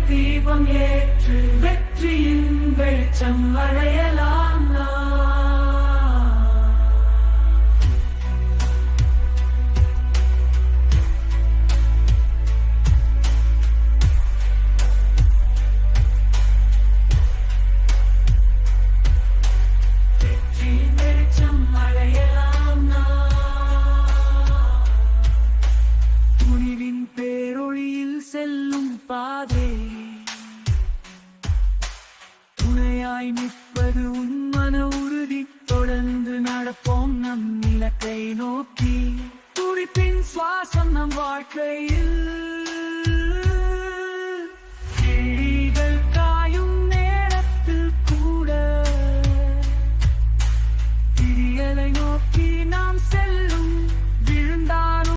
தீபம் ஏற்று வெற்றியின் வெளிச்சம் அடையலாம் வெற்றியின் வெளிச்சம் அடையலாம் துணிவின் பேரொழியில் செல்லும் பாதை துணையாய் நிற்பது உன் மன உறுதி தொடர்ந்து நடப்போம் நம் இலக்கை நோக்கி துடிப்பின் சுவாசம் நம் வாழ்க்கையில்